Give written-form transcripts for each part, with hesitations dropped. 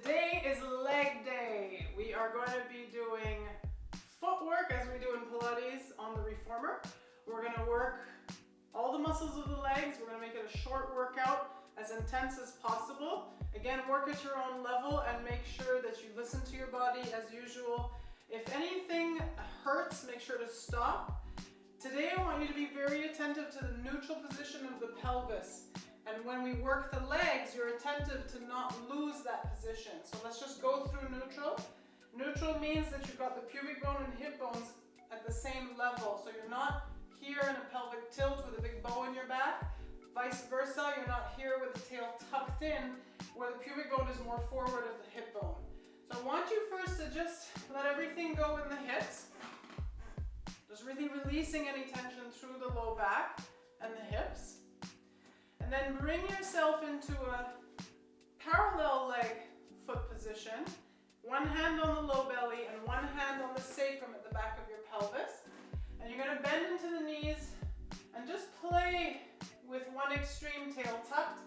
Today is leg day. We are going to be doing footwork as we do in Pilates on the Reformer. We're going to work all the muscles of the legs. We're going to make it a short workout, as intense as possible. Again, work at your own level and make sure that you listen to your body as usual. If anything hurts, make sure to stop. Today I want you to be very attentive to the neutral position of the pelvis. And when we work the legs, you're attentive to not lose that position. So let's just go through neutral. Neutral means that you've got the pubic bone and hip bones at the same level. So you're not here in a pelvic tilt with a big bow in your back. Vice versa, you're not here with the tail tucked in, where the pubic bone is more forward of the hip bone. So I want you first to just let everything go in the hips. Just really releasing any tension through the low back and the hips. And then bring yourself into a parallel leg foot position. One hand on the low belly and one hand on the sacrum at the back of your pelvis. And you're going to bend into the knees and just play with one extreme, tail tucked,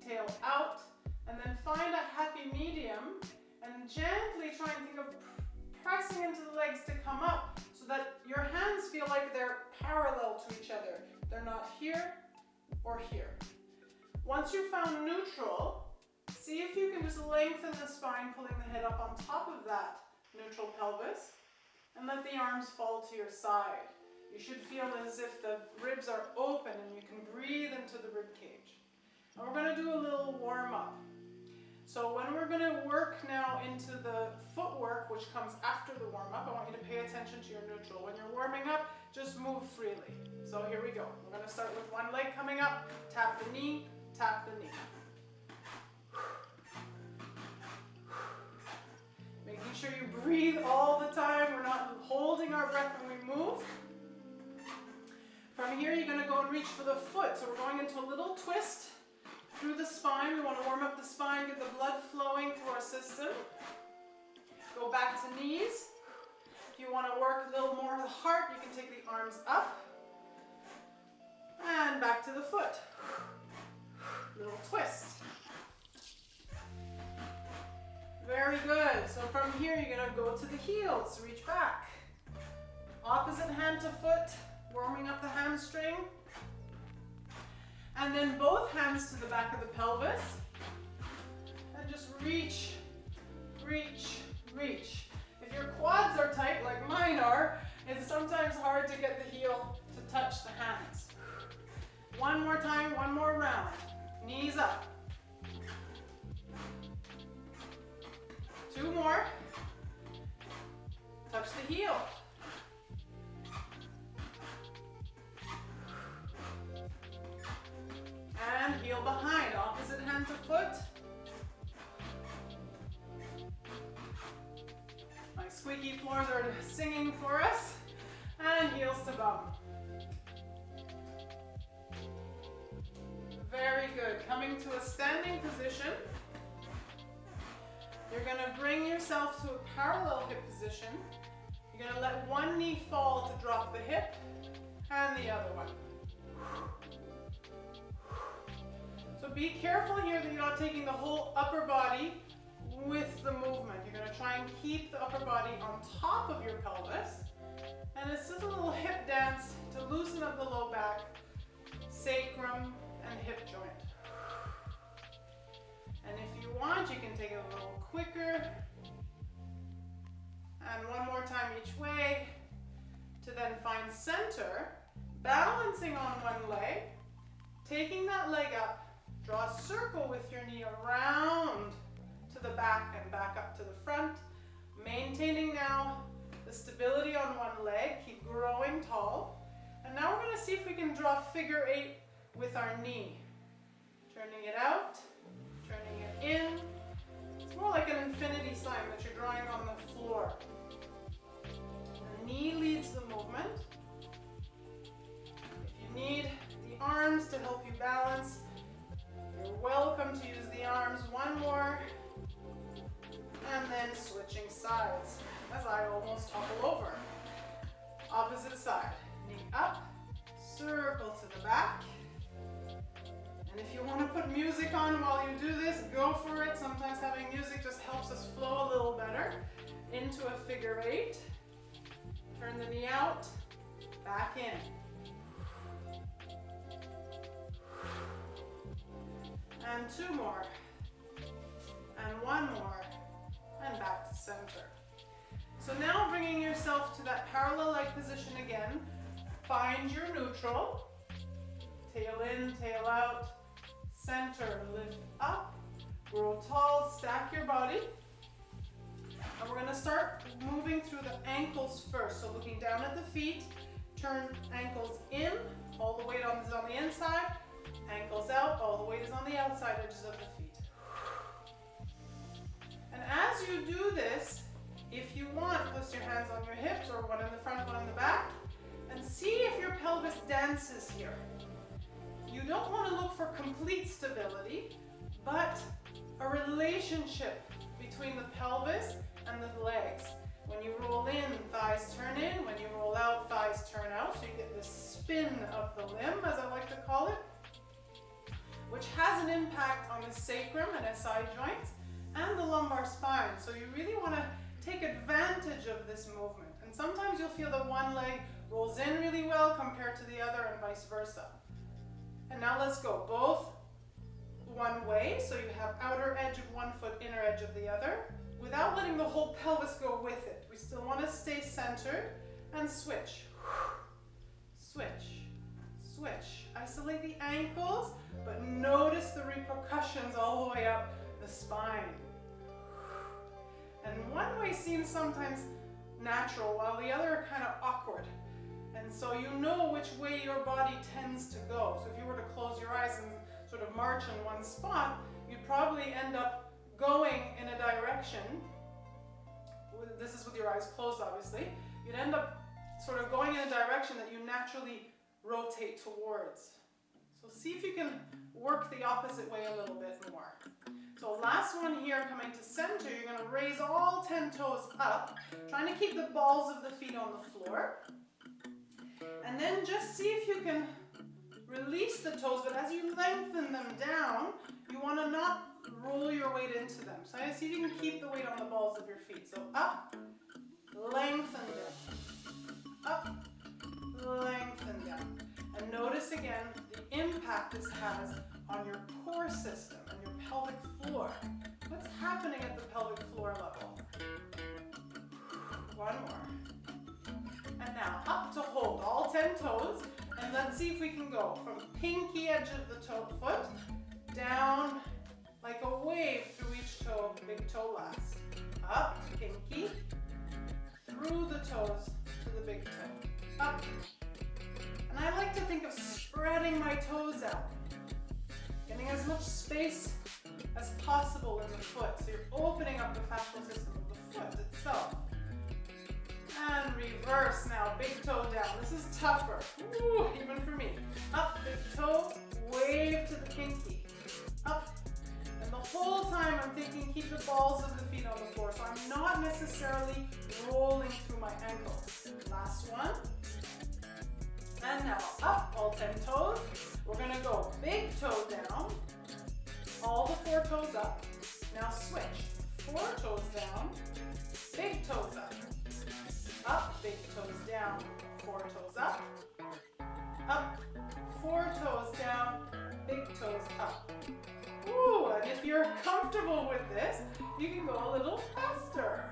tail out, and then find a happy medium and gently try and think of pressing into the legs to come up so that your hands feel like they're parallel to each other. They're not here or here. Once you've found neutral, see if you can just lengthen the spine, pulling the head up on top of that neutral pelvis, and let the arms fall to your side. You should feel as if the ribs are open and you can breathe into the rib cage. And we're going to do a little warm up. So when we're going to work now into the footwork, which comes after the warm up, I want you to pay attention to your neutral. When you're warming up, just move freely. So here we go. We're going to start with one leg coming up, tap the knee, tap the knee. Making sure you breathe all the time. We're not holding our breath when we move. From here, you're going to go and reach for the foot. So we're going into a little twist through the spine. We want to warm up the spine, get the blood flowing through our system. Go back to knees. If you want to work a little more of the heart, you can take the arms up. And back to the foot. Little twist. Very good. So from here, you're going to go to the heels. Reach back. Opposite hand to foot. Warming up the hamstring. And then both hands to the back of the pelvis. And just reach, reach, reach. If your quads are tight, like mine are, it's sometimes hard to get the heel to touch the hands. One more time, one more round. Knees up. Two more. Touch the heel. And heel behind, opposite hand to foot. My squeaky floors are singing for us. And heels to bum. Very good. Coming to a standing position. You're going to bring yourself to a parallel hip position. You're going to let one knee fall to drop the hip and the other one. So be careful here that you're not taking the whole upper body with the movement. You're going to try and keep the upper body on top of your pelvis. And it's just a little hip dance to loosen up the low back, sacrum, and hip joint. And if you want, you can take it a little quicker. And one more time each way to then find center, balancing on one leg, taking that leg up. Draw a circle with your knee around to the back and back up to the front. Maintaining now the stability on one leg. Keep growing tall. And now we're going to see if we can draw figure 8 with our knee. Turning it out, turning it in. It's more like an infinity sign that you're drawing on the floor. The knee leads the movement. If you need the arms to help you balance, you're welcome to use the arms. One more. And then switching sides as I almost topple over. Opposite side. Knee up. Circle to the back. And if you want to put music on while you do this, go for it. Sometimes having music just helps figure eight. Turn the knee out, back in. And two more. And one more. And back to center. So now bringing yourself to that parallel leg position again. Find your neutral. Tail in, tail out. Center, lift up. Grow tall, stack your body. And we're going to start moving through the ankles first. So looking down at the feet, turn ankles in, all the weight is on the inside, ankles out, all the weight is on the outside edges of the feet. And as you do this, if you want, place your hands on your hips, or one in the front, one in the back, and see if your pelvis dances here. You don't want to look for complete stability, but a relationship between the pelvis and the legs. When you roll in, thighs turn in. When you roll out, thighs turn out. So you get the spin of the limb, as I like to call it, which has an impact on the sacrum and SI joints and the lumbar spine. So you really want to take advantage of this movement. And sometimes you'll feel that one leg rolls in really well compared to the other and vice versa. And now let's go both one way. So you have outer edge of one foot, inner edge of the other, without letting the whole pelvis go with it. We still want to stay centered and switch. Switch, switch. Isolate the ankles, but notice the repercussions all the way up the spine. And one way seems sometimes natural, while the other are kind of awkward. And so you know which way your body tends to go. So if you were to close your eyes and sort of march in one spot, you'd probably end up going in a direction. This is with your eyes closed, obviously. You'd end up sort of going in a direction that you naturally rotate towards. So see if you can work the opposite way a little bit more. So last one here, coming to center, you're going to raise all 10 toes up, trying to keep the balls of the feet on the floor. And then just see if you can release the toes, but as you lengthen them down, you want to not roll your weight into them. So see if you can keep the weight on the balls of your feet. So up, lengthen down. Up, lengthen down. And notice again the impact this has on your core system and your pelvic floor. What's happening at the pelvic floor level? One more. And now up to hold all 10 toes. And let's see if we can go from pinky edge of the foot down like a wave through each toe, big toe last. Up, pinky, through the toes to the big toe. Up. And I like to think of spreading my toes out, getting as much space as possible in the foot. So you're opening up the fascial system of the foot itself. And reverse now, big toe down. This is tougher, ooh, even for me. Up, big toe, wave to the pinky. Up. And the whole time I'm thinking keep the balls of the feet on the floor. So I'm not necessarily rolling through my ankles. Last one. And now up, all 10 toes. We're gonna go big toe down, all the 4 toes up. Now switch, 4 toes down, big toes up. Up, big toes down, 4 toes up. Up, 4 toes down, big toes up. Ooh, and if you're comfortable with this, you can go a little faster.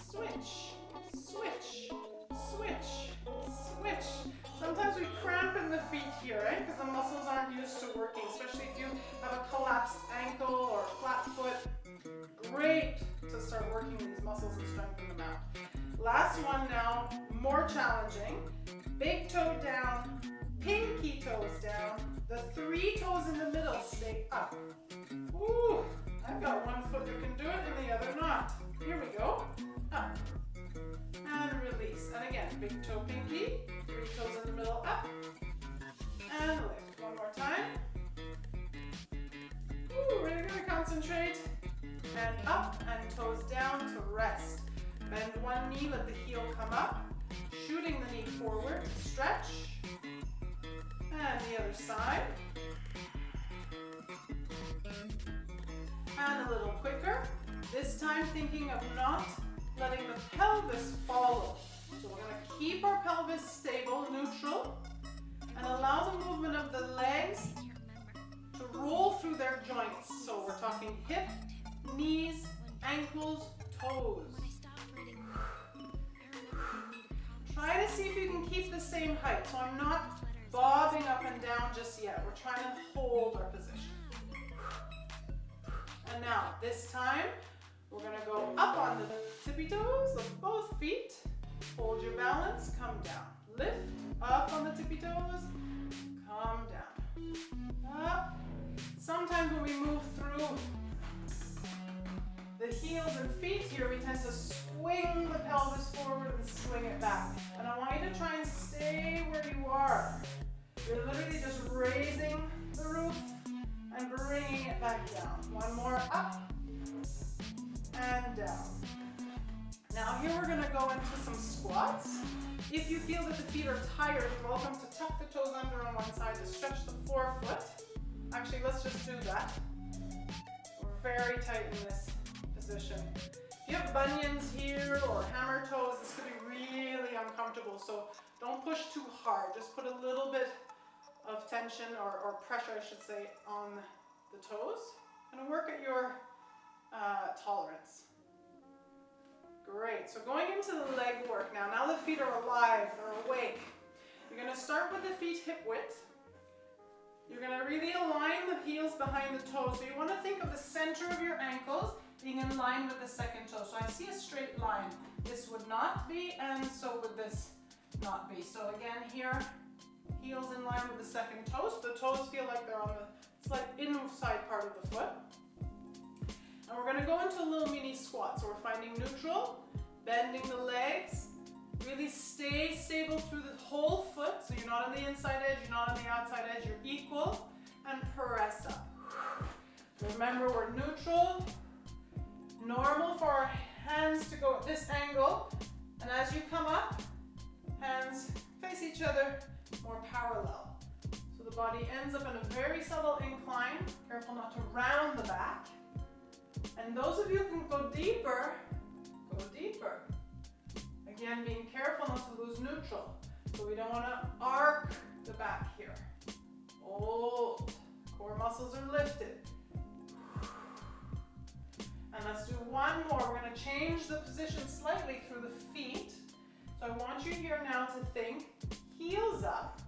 Switch, switch, switch, switch. Sometimes we cramp in the feet here, right? Because the muscles aren't used to working, especially if you have a collapsed ankle or a flat foot. Great to start working these muscles and strengthen them out. Last one now, more challenging. Big toe down, pinky toes down. The 3 toes in the middle stay up. Ooh, I've got one foot that can do it and the other not. Here we go. Up. And release. And again, big toe, pinky. 3 toes in the middle, up. And lift. One more time. Ooh, really gonna concentrate. And up and toes down to rest. Bend one knee, let the heel come up. Shooting the knee forward, stretch. And the other side. And a little quicker. This time thinking of not letting the pelvis follow. So we're going to keep our pelvis stable, neutral, and allow the movement of the legs to roll through their joints. So we're talking hip, knees, ankles, toes. Try to see if you can keep the same height. So I'm not bobbing up and down just yet. We're trying to hold our position. And now, this time, we're going to go up on the tippy toes of both feet. Hold your balance, come down. Lift, up on the tippy toes, come down. Up. Sometimes when we move through the heels and feet here, we tend to swing the pelvis forward and swing it back. And I want you to try and stay where you are. You're literally just raising the roof and bringing it back down. One more, up and down. Now here we're going to go into some squats. If you feel that the feet are tired, you're welcome to tuck the toes under on one side to stretch the forefoot. Actually, let's just do that. We're very tight in this position. If you have bunions here or hammer toes, this could be really uncomfortable. So don't push too hard. Just put a little bit of tension or pressure, I should say, on the toes. And work at your tolerance. Great. So going into the leg work now. Now the feet are alive, they're awake. You're going to start with the feet hip width. You're going to really align the heels behind the toes. So you want to think of the center of your ankles being in line with the second toe. So I see a straight line. This would not be, and so would this not be. So again here, heels in line with the second toe. So the toes feel like they're on the slight inside part of the foot. And we're going to go into a little mini squat. So we're finding neutral, bending the legs, really stay stable through the whole foot. So you're not on the inside edge, you're not on the outside edge, you're equal, and press up. Remember, we're neutral, normal for our hands to go at this angle, and as you come up, hands face each other, more parallel. So the body ends up in a very subtle incline. Careful not to round the back. And those of you who can go deeper, go deeper. Again, being careful not to lose neutral. So we don't want to arc the back here. Hold. Core muscles are lifted. And let's do one more. We're going to change the position slightly through the feet. So I want you here now to think heels up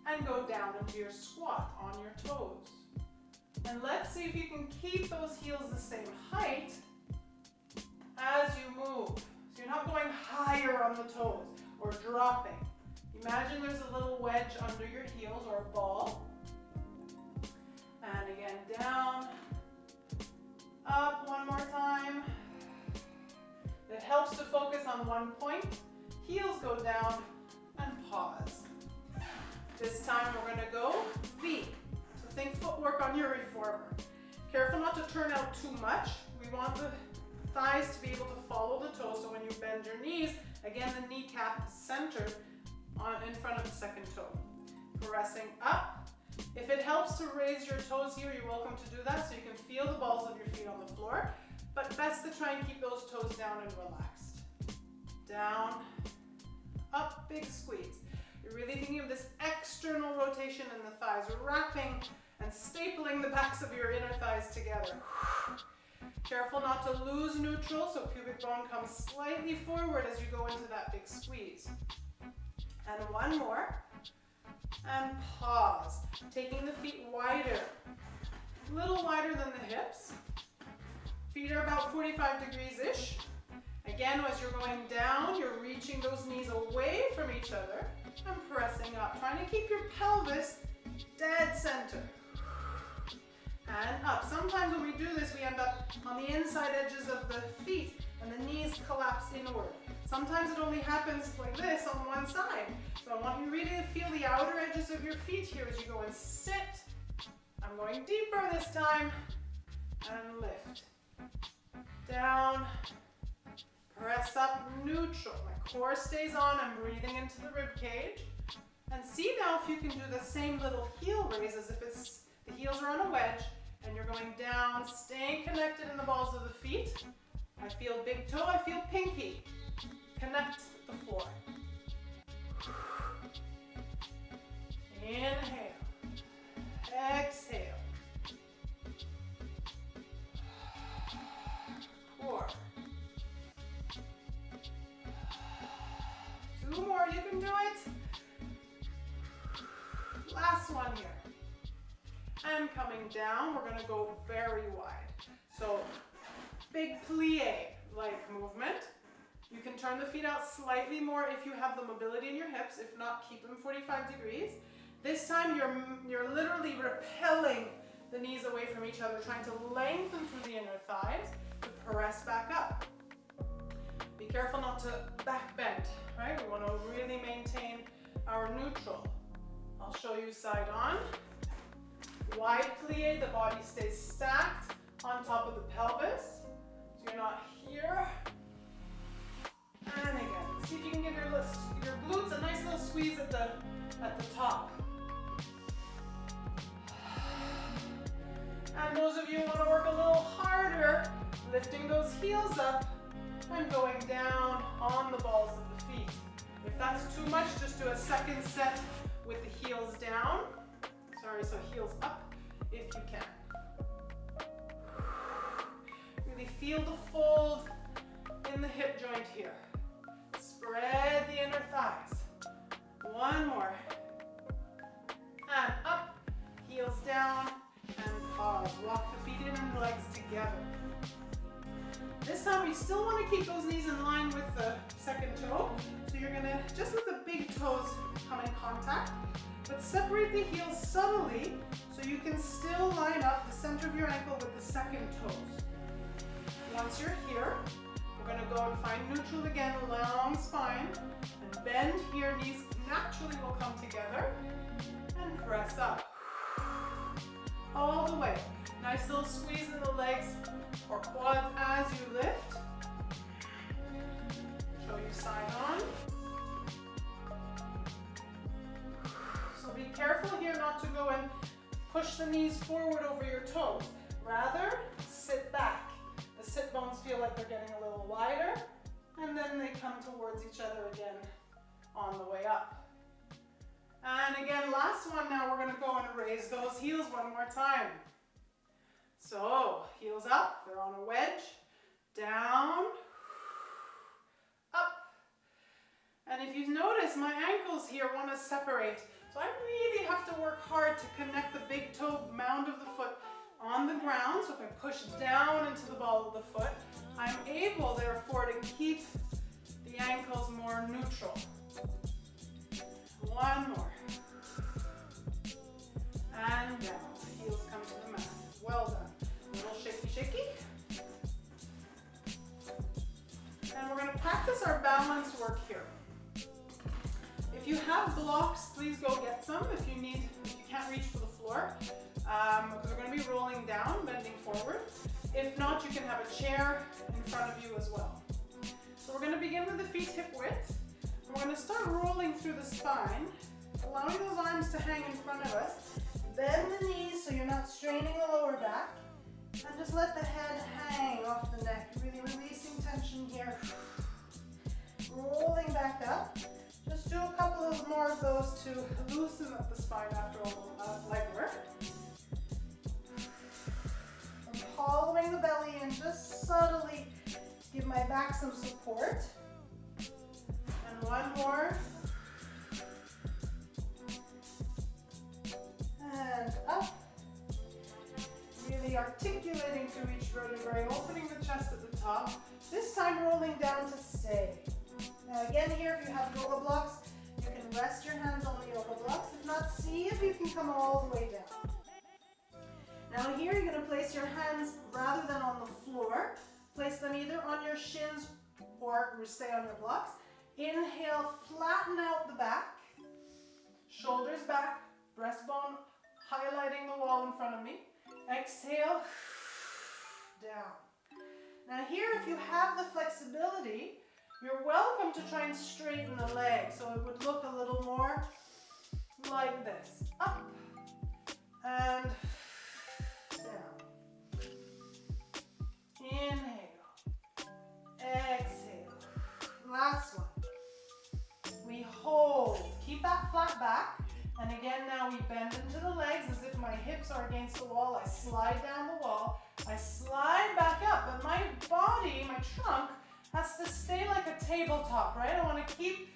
and go down into your squat on your toes. And let's see if you can keep those heels the same height as you move. So you're not going higher on the toes or dropping. Imagine there's a little wedge under your heels or a ball. And again, down, up one more time. It helps to focus on one point. Heels go down and pause. This time we're going to go V. So think footwork on your reformer. Careful not to turn out too much. We want the thighs to be able to follow the toes. So when you bend your knees, again the kneecap is centered in front of the second toe. Pressing up. If it helps to raise your toes here, you're welcome to do that so you can feel the balls of your feet on the floor. But best to try and keep those toes down and relaxed. Down, up, big squeeze. You're really thinking of this external rotation in the thighs, wrapping and stapling the backs of your inner thighs together. Careful not to lose neutral, so pubic bone comes slightly forward as you go into that big squeeze. And one more. And pause. Taking the feet wider. A little wider than the hips. Feet are about 45 degrees-ish. Again, as you're going down, you're reaching those knees away from each other and pressing up. Trying to keep your pelvis dead center. And up. Sometimes when we do this, we end up on the inside edges of the feet and the knees collapse inward. Sometimes it only happens like this on one side. So I want you really to feel the outer edges of your feet here as you go and sit. I'm going deeper this time. And lift. Down. Press up, neutral. My core stays on. I'm breathing into the rib cage. And see now if you can do the same little heel raise as if the heels are on a wedge and you're going down, staying connected in the balls of the feet. I feel big toe, I feel pinky. Connect the floor. Inhale. Exhale. 4. 2 more, you can do it. Last one here. And coming down, we're gonna go very wide. So, big plie-like movement. You can turn the feet out slightly more if you have the mobility in your hips. If not, keep them 45 degrees. This time, you're literally repelling the knees away from each other, trying to lengthen through the inner thighs to press back up. Be careful not to back bend, right? We want to really maintain our neutral. I'll show you side on. Wide plie, the body stays stacked on top of the pelvis. So you're not here. And again, see if you can give your glutes a nice little squeeze at the top. And those of you who want to work a little harder, lifting those heels up and going down on the balls of the feet. If that's too much, just do a second set with the heels down. Sorry, so heels up if you can. Really feel the fold in the hip joint here. Spread the inner thighs. One more. And up, heels down, and pause. Walk the feet in and the legs together. This time we still want to keep those knees in line with the second toe. So you're going to, just let the big toes come in contact, but separate the heels subtly so you can still line up the center of your ankle with the second toes. Once you're here, we're going to go and find neutral again, long spine, and bend here, knees naturally will come together, and press up. All the way. Nice little squeeze in the legs or quads as you lift. Show you side on. So be careful here not to go and push the knees forward over your toes. Rather, sit back. The sit bones feel like they're getting a little wider, and then they come towards each other again on the way up. And again, last one now, we're gonna go and raise those heels one more time. So, heels up, they're on a wedge, down, up. And if you notice, my ankles here wanna separate. So I really have to work hard to connect the big toe mound of the foot on the ground. So if I push down into the ball of the foot, I'm able, therefore, to keep the ankles more neutral. One more. And down. Heels come to the mat. Well done. A little shaky, shaky. And we're going to practice our balance work here. If you have blocks, please go get some. If you can't reach for the floor, because we're going to be rolling down, bending forward. If not, you can have a chair in front of you as well. So we're going to begin with the feet hip width. We're going to start rolling through the spine, allowing those arms to hang in front of us. Bend the knees so you're not straining the lower back. And just let the head hang off the neck, really releasing tension here. Rolling back up. Just do a couple of more of those to loosen up the spine after all leg work. I'm hollowing the belly in just subtly to give my back some support. And one more. And up. Really articulating through each vertebrae, opening the chest at the top. This time rolling down to stay. Now again here, if you have yoga blocks, you can rest your hands on the yoga blocks. If not, see if you can come all the way down. Now here you're going to place your hands, rather than on the floor, place them either on your shins or stay on your blocks. Inhale, flatten out the back, shoulders back, breastbone highlighting the wall in front of me. Exhale, down. Now here, if you have the flexibility, you're welcome to try and straighten the legs, so it would look a little more like this. Up and down. Inhale. bend into the legs as if my hips are against the wall. I slide down the wall. I slide back up, but my body, my trunk, has to stay like a tabletop, right? I want to keep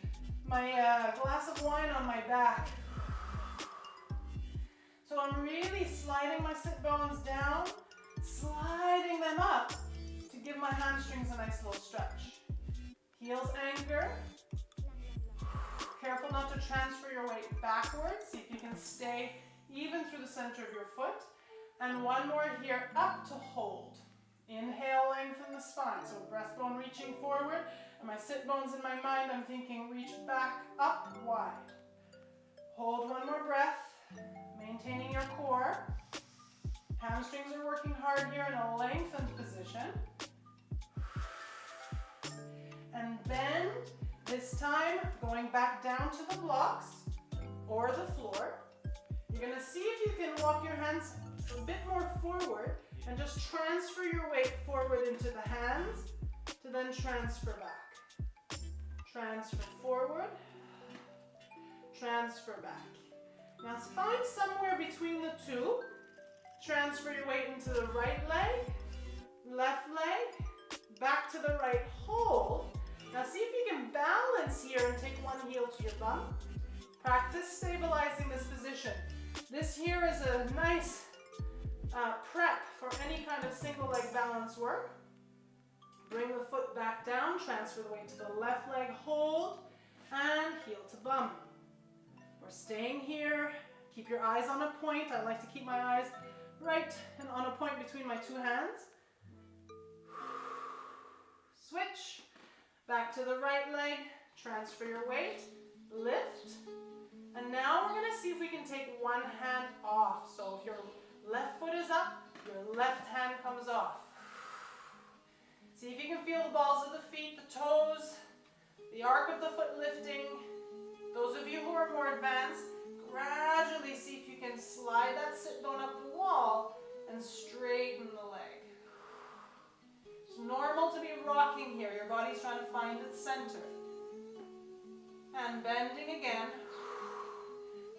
my glass of wine on my back. So I'm really sliding my sit bones down, sliding them up to give my hamstrings a nice little stretch. Heels anchor. Careful not to transfer your weight backwards. See if you can stay even through the center of your foot. And one more here, up to hold. Inhale, lengthen the spine. So breastbone reaching forward. And my sit bones in my mind, I'm thinking reach back up wide. Hold one more breath, maintaining your core. Hamstrings are working hard here in a lengthened position. And bend. This time, going back down to the blocks or the floor. You're going to see if you can walk your hands a bit more forward and just transfer your weight forward into the hands to then transfer back. Transfer forward, transfer back. Now find somewhere between the two. Transfer your weight into the right leg, left leg, back to the right, hold. Now see if you can balance here and take one heel to your bum. Practice stabilizing this position. This here is a nice prep for any kind of single leg balance work. Bring the foot back down, transfer the weight to the left leg, hold, and heel to bum. We're staying here. Keep your eyes on a point. I like to keep my eyes right and on a point between my two hands. Switch. Back to the right leg, transfer your weight, lift. And now we're going to see if we can take one hand off. So if your left foot is up, your left hand comes off. See if you can feel the balls of the feet, the toes, the arc of the foot lifting. Those of you who are more advanced, gradually see if you can slide that sit bone up the wall and straighten the leg. Normal to be rocking here. Your body's trying to find its center. And bending again.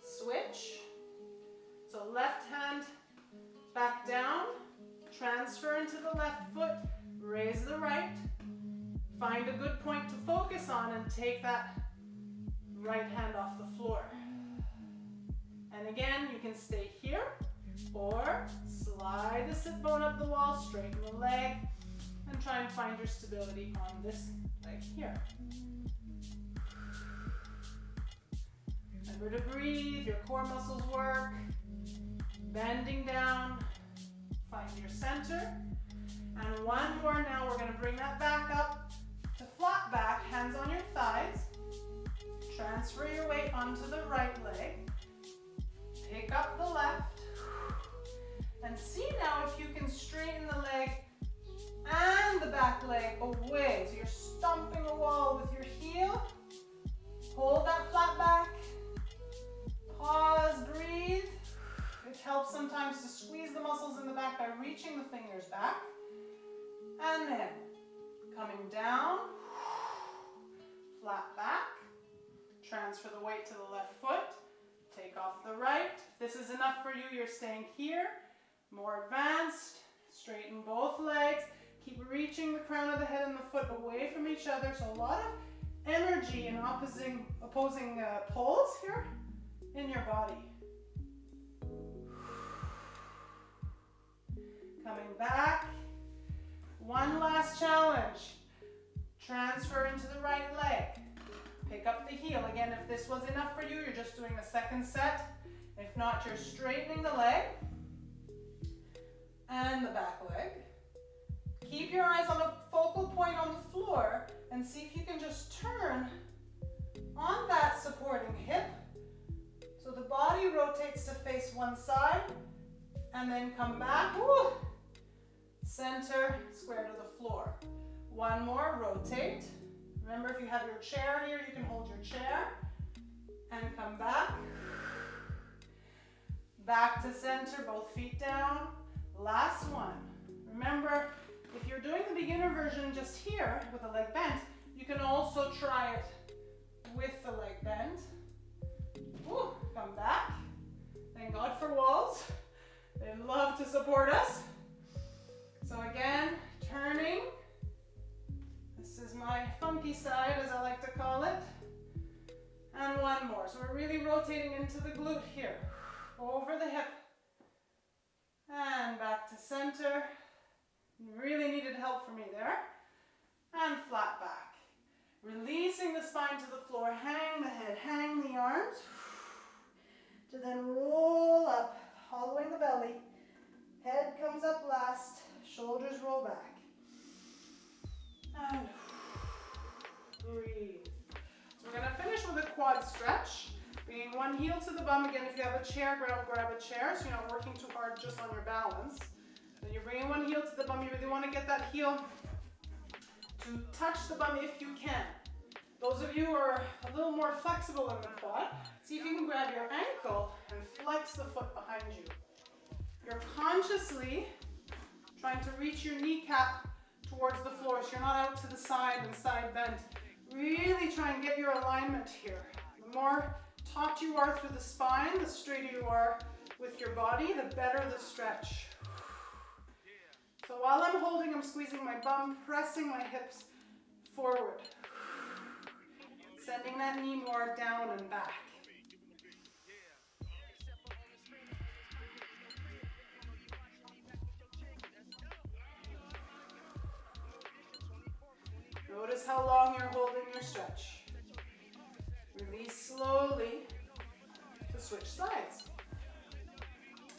Switch. So left hand back down. Transfer into the left foot. Raise the right. Find a good point to focus on and take that right hand off the floor. And again, you can stay here or slide the sit bone up the wall, straighten the leg, and try and find your stability on this leg here. Remember to breathe, your core muscles work. Bending down, find your center. And one more now, we're going to bring that back up to flat back, hands on your thighs. Transfer your weight onto the right leg. Pick up the left. And see now if you can straighten the leg and the back leg away. So you're stomping a wall with your heel. Hold that flat back. Pause, breathe. It helps sometimes to squeeze the muscles in the back by reaching the fingers back. And then coming down, flat back. Transfer the weight to the left foot. Take off the right. If this is enough for you, you're staying here. More advanced. Straighten both legs. Keep reaching the crown of the head and the foot away from each other. So a lot of energy and opposing poles here in your body. Coming back. One last challenge. Transfer into the right leg. Pick up the heel. Again, if this was enough for you, you're just doing the second set. If not, you're straightening the leg and the back leg. Keep your eyes on a focal point on the floor and see if you can just turn on that supporting hip. So the body rotates to face one side and then come back. Woo. Center, square to the floor. One more, rotate. Remember, if you have your chair here, you can hold your chair and come back. Back to center, both feet down. Last one. Remember, if you're doing the beginner version just here with the leg bent, you can also try it with the leg bent. Ooh, come back. God for walls. They love to support us. So again, turning. This is my funky side, as I like to call it. And one more. So we're really rotating into the glute here. Over the hip. And back to center. Really needed help from me there. And flat back. Releasing the spine to the floor. Hang the head, hang the arms. To then roll up, hollowing the belly. Head comes up last. Shoulders roll back. And breathe. So we're going to finish with a quad stretch. Bringing one heel to the bum. Again, if you have a chair, grab a chair so you're not working too hard just on your balance. Then you're bringing one heel to the bum. You really want to get that heel to touch the bum if you can. Those of you who are a little more flexible in the quad, see if you can grab your ankle and flex the foot behind you. You're consciously trying to reach your kneecap towards the floor so you're not out to the side and side bent. Really try and get your alignment here. The more taut you are through the spine, the straighter you are with your body, the better the stretch. So while I'm holding, I'm squeezing my bum, pressing my hips forward. Sending that knee more down and back. Notice how long you're holding your stretch. Release slowly to switch sides.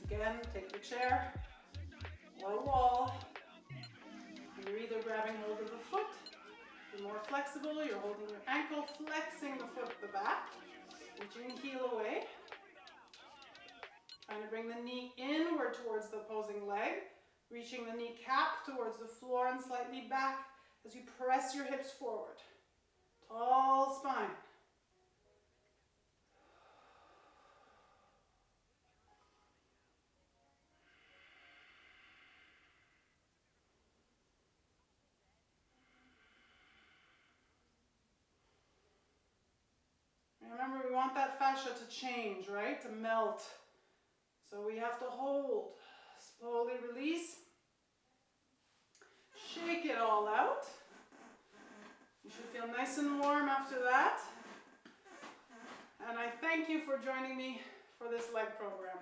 Again, take the chair or wall. You're either grabbing hold of the foot. If you're more flexible, you're holding your ankle, flexing the foot at the back, reaching the heel away. Trying to bring the knee inward towards the opposing leg, reaching the kneecap towards the floor and slightly back as you press your hips forward. Tall spine. Remember, we want that fascia to change, right? To melt. So we have to hold. Slowly release. Shake it all out. You should feel nice and warm after that. And I thank you for joining me for this leg program.